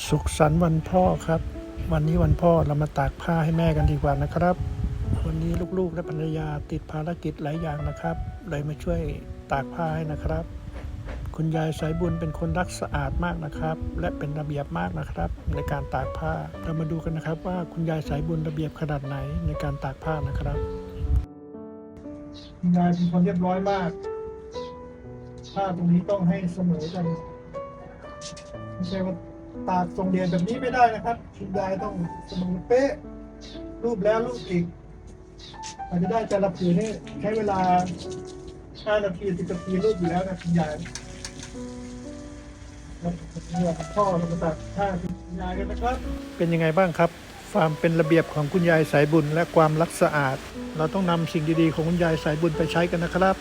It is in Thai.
สุขสันต์วันพ่อครับวันนี้วันพ่อเรามาตากผ้าให้แม่กันดีกว่านะครับวันนี้ลูกๆและภรรยาติดภารกิจหลายอย่างนะครับเลยมาช่วยตากผ้าให้นะครับคุณยายสายบุญเป็นคนรักสะอาดมากนะครับและเป็นระเบียบมากนะครับในการตากผ้าเรามาดูกันนะครับว่าคุณยายสายบุญระเบียบขนาดไหนในการตากผ้านะครับคุณยายเป็นคนเรียบร้อยมากผ้าตรงนี้ต้องให้เสมอกันไม่ใช่ว่าตากทรงเดียนแบบนี้ไม่ได้นะครับคุณยายต้องเสมอเป๊ะรูปแล้วรูปอีกอาจจะได้แต่ละผืนนี่ใช้เวลา5 นาที10 นาทีรูปอยู่แล้วนะคุณยายเนี่ยพ่อเรามาตัดผ้าคุณยายกันนะครับเป็นยังไงบ้างครับความเป็นระเบียบของคุณยายสายบุญและความรักสะอาดเราต้องนำสิ่งดีๆของคุณยายสายบุญไปใช้กันนะครับ